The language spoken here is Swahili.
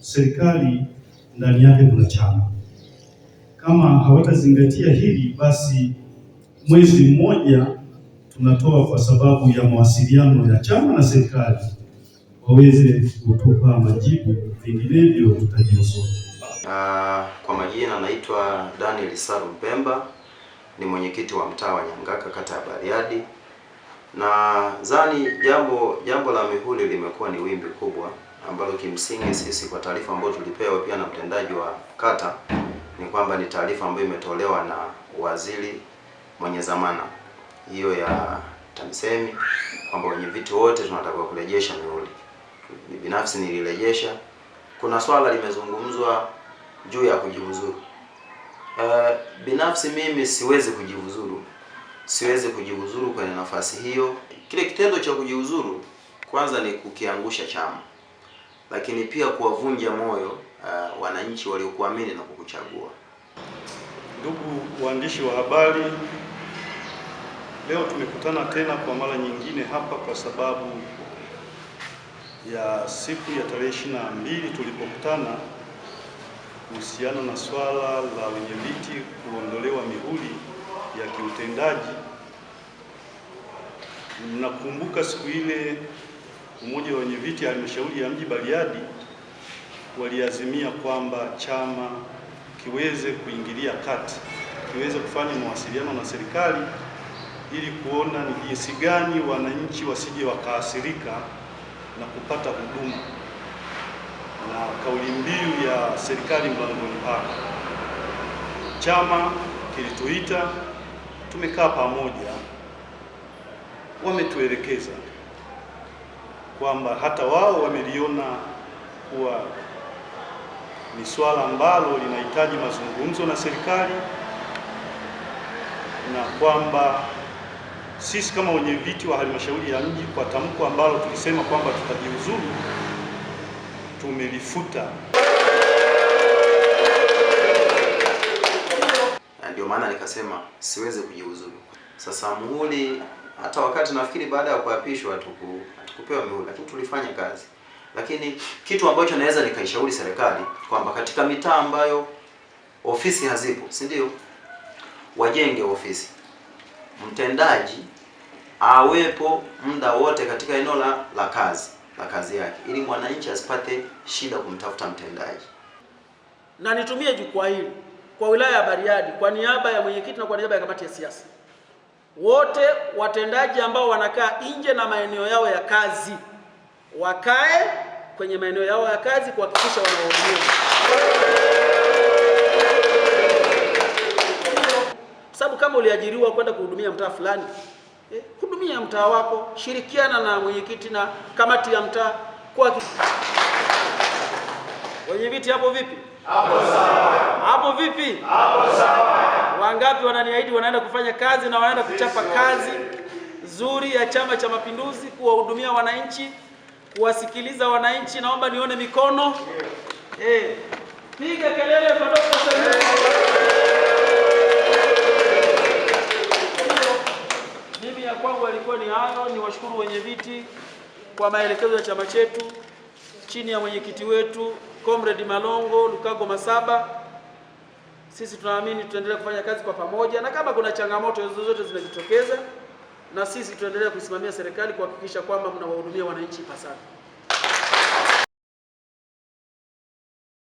serikali ndani yake kuna chama. Kama hawatazingatia hili, basi mwezi mmoja tunatoa kwa sababu ya mawasiliano ya chama na serikali waweze kutupa majibu, vinginevyo tutajiuzuru. Kwa majina naitwa Daniel Saru Mpemba, ni mwenyekiti wa mtaa wa Nyangaka, kata ya Bariadi. Na zani jambo la mihuri limekuwa ni wimbi kubwa ambalo kimsingi sisi kwa taarifa ambayo tulipewa pia na mtendaji wa kata ni kwamba ni taarifa ambayo imetolewa na waziri mwenye zamana hiyo ya TAMISEMI kwamba wenye viti wote tunataka kurejesha mihuri. Binafsi nilirejesha. Kuna swala limezungumzwa juu ya kujiuzuru. Binafsi mimi siwezi kujiuzuru kwenye nafasi hiyo. Kile kitendo cha kujiuzuru kwanza ni kukiangusha chama, lakini pia kuwavunja moyo wananchi waliokuamini na kukuchagua. Ndugu waandishi wa habari, leo tumekutana tena kwa mara nyingine hapa kwa sababu ya siku ya tarehe 22 tulipokutana kuhusiana na swala la wenyeviti kuondolewa mihuri ya kiutendaji. Mnakumbuka siku ile umoja wa wenyeviti ya halmashauri ya mji Bariadi waliazimia kwamba chama kiweze kuingilia kati, kiweze kufanya mawasiliano na serikali ili kuona ni jinsi gani wananchi wasije wakaathirika na kupata huduma, na kauli mbiu ya serikali mlangoni pako. Chama kilituita, tumekaa pamoja, wametuelekeza kwamba hata wao wameliona kuwa ni swala ambalo linahitaji mazungumzo na serikali, na kwamba sisi kama wenyeviti wa halmashauri ya mji kwa tamko ambalo tulisema kwamba tutajiuzuru tumelifuta. Ndio maana nikasema siwezi kujiuzuru. Sasa muhuri, hata wakati nafikiri baada ya kuapishwa hatukupewa muhuri, lakini tulifanya kazi. Lakini kitu ambacho naweza nikaishauri serikali kwamba katika mitaa ambayo ofisi hazipo, si ndio, wajenge ofisi, mtendaji awepo muda wote katika eneo la kazi yake, ili mwananchi asipate shida kumtafuta mtendaji. Na nitumie jukwaa hili kwa wilaya ya Bariadi kwa niaba ya mwenyekiti na kwa niaba ya kamati ya siasa, wote watendaji ambao wanakaa nje na maeneo yao ya kazi wakae kwenye maeneo yao ya kazi kuhakikisha wanahudumia. Sababu kama uliajiriwa kwenda kuhudumia mtaa fulani, hudumia mtaa wako, shirikiana na mwenyekiti na kamati ya mtaa kwa wenyeviti. Hapo vipi? Hapo sawa. Hapo vipi? Hapo sawa. Wangapi wananiahidi wanaenda kufanya kazi na wanaenda kuchapa kazi nzuri ya Chama cha Mapinduzi, kuwahudumia wananchi, kuwasikiliza wananchi? Naomba nione mikono. Piga kelele kwa Dr. Samia. Mimi ya kwangu alikuwa ni hayo. Ni washukuru wenyeviti kwa maelekezo ya chama chetu chini ya mwenyekiti wetu Comrade Malongo Lukago Masaba. Sisi tunaamini tutaendelea kufanya kazi kwa pamoja, na kama kuna changamoto zozote zinajitokeza, na sisi tutaendelea kusimamia serikali kuhakikisha kwamba mnawahudumia wananchi ipasavyo.